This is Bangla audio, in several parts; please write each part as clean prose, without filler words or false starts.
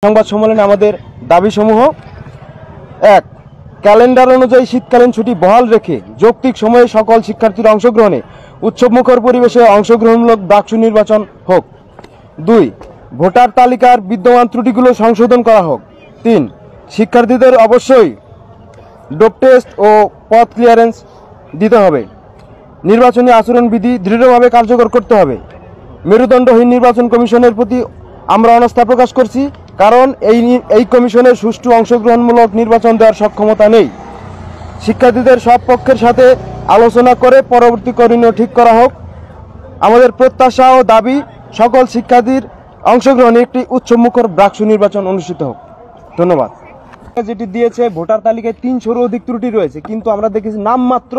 সংবাদ সম্মেলনে আমাদের দাবিসমূহ: ১. ক্যালেন্ডার অনুযায়ী শীতকালীন ছুটি বহাল রেখে যৌক্তিক সময়ে সকল শিক্ষার্থীর অংশগ্রহণে উৎসবমুখর পরিবেশে অংশগ্রহণমূলক ডাকসু নির্বাচন হোক। ২. ভোটার তালিকার বিদ্যমান ত্রুটিগুলো সংশোধন করা হোক। ৩. শিক্ষার্থীদের অবশ্যই ডোপ টেস্ট ও পথ ক্লিয়ারেন্স দিতে হবে। নির্বাচনী আচরণবিধি দৃঢ়ভাবে কার্যকর করতে হবে। মেরুদণ্ডহীন নির্বাচন কমিশনের প্রতি আমরা অনাস্থা প্রকাশ করছি, কারণ এই কমিশনের সুষ্ঠু অংশগ্রহণমূলক নির্বাচন দেওয়ার সক্ষমতা নেই। শিক্ষার্থীদের সব পক্ষের সাথে আলোচনা করে পরবর্তী করণীয় ঠিক করা হোক। আমাদের প্রত্যাশা ও দাবি, সকল শিক্ষার্থীর অংশগ্রহণে একটি উৎসবমুখর ডাকসু নির্বাচন অনুষ্ঠিত হোক। ধন্যবাদ। যেটি দিয়েছে, ভোটার তালিকায় 300-এরও অধিক ত্রুটি রয়েছে, কিন্তু আমরা দেখেছি নামমাত্র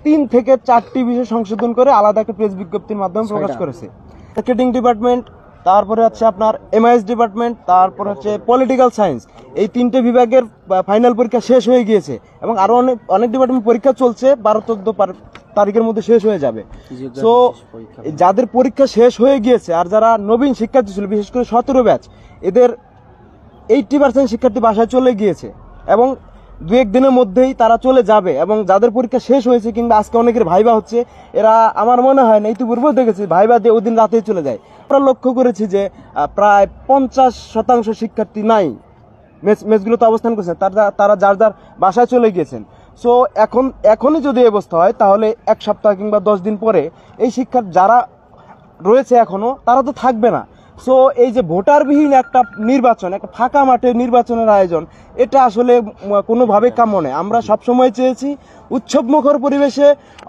3 থেকে 4টি বিষয় সংশোধন করে আলাদা একটা প্রেস বিজ্ঞপ্তির মাধ্যমে প্রকাশ করেছে। মার্কেটিং ডিপার্টমেন্ট, তারপরে হচ্ছে আপনার এমআইএস ডিপার্টমেন্ট, তারপরে হচ্ছে পলিটিক্যাল সায়েন্স, এই 3টে বিভাগের ফাইনাল পরীক্ষা শেষ হয়ে গিয়েছে এবং আরো অনেক ডিপার্টমেন্ট পরীক্ষা চলছে, 12-14 তারিখের মধ্যে শেষ হয়ে যাবে। সো যাদের পরীক্ষা শেষ হয়ে গিয়েছে আর যারা নবীন শিক্ষার্থী ছিল, বিশেষ করে 17 ব্যাচ, এদের 80% শিক্ষার্থী বাসায় চলে গিয়েছে এবং 2-1 দিনের মধ্যেই তারা চলে যাবে। এবং যাদের পরীক্ষা শেষ হয়েছে কিংবা আজকে অনেকের ভাইবা হচ্ছে, এরা আমার মনে হয় না, ইতিপূর্বেও দেখেছি ভাইবা দিয়ে ওদিন রাতেই চলে যায়। আমরা লক্ষ্য করেছি যে প্রায় 50% শিক্ষার্থী নাই, মেসগুলোতে অবস্থান করছেন, তারা যার যার বাসায় চলে গিয়েছেন। সো এখনই যদি অবস্থা হয়, তাহলে 1 সপ্তাহ কিংবা 10 দিন পরে এই শিক্ষার্থী যারা রয়েছে এখনো, তারা তো থাকবে না। সো এই যে ভোটারবিহীন একটা নির্বাচন, একটা ফাঁকা মাঠে নির্বাচনের আয়োজন, এটা আসলে কোনোভাবেই কাম্য নয়। আমরা সবসময় চেয়েছি উৎসবমুখর পরিবেশে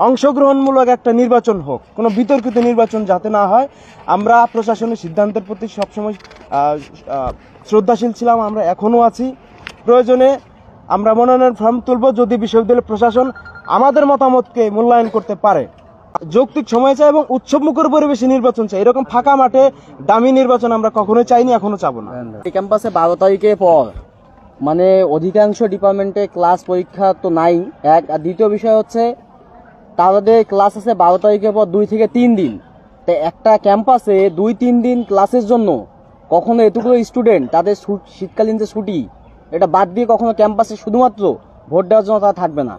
অংশগ্রহণমূলক একটা নির্বাচন হোক, কোনো বিতর্কিত নির্বাচন যাতে না হয়। আমরা প্রশাসনের সিদ্ধান্তের প্রতি সবসময় শ্রদ্ধাশীল ছিলাম, আমরা এখনও আছি। প্রয়োজনে আমরা মনোনয়ন ফর্ম তুলব যদি বিশ্ববিদ্যালয় প্রশাসন আমাদের মতামতকে মূল্যায়ন করতে পারে। যৌক্তিক সময় চাই এবং উৎসবমুখর পরিবেশে নির্বাচন চাই। এরকম ফাঁকা মাঠে দামি নির্বাচন আমরা কখনোই চাইনি, এখনো চাবো না। এই ক্যাম্পাসে 12 তারিখের পর মানে অধিকাংশ ডিপার্টমেন্টে ক্লাস পরীক্ষা তো নাই, এক। আর দ্বিতীয় বিষয় হচ্ছে তাদের ক্লাস আছে 12 তারিখের পর 2 থেকে 3 দিন। তো একটা ক্যাম্পাসে 2-3 দিন ক্লাসের জন্য কখনো এতগুলো স্টুডেন্ট, তাদের শীতকালীন যে ছুটি, এটা বাদ দিয়ে কখনো ক্যাম্পাসে শুধুমাত্র ভোট দেওয়ার জন্য তারা থাকবে না।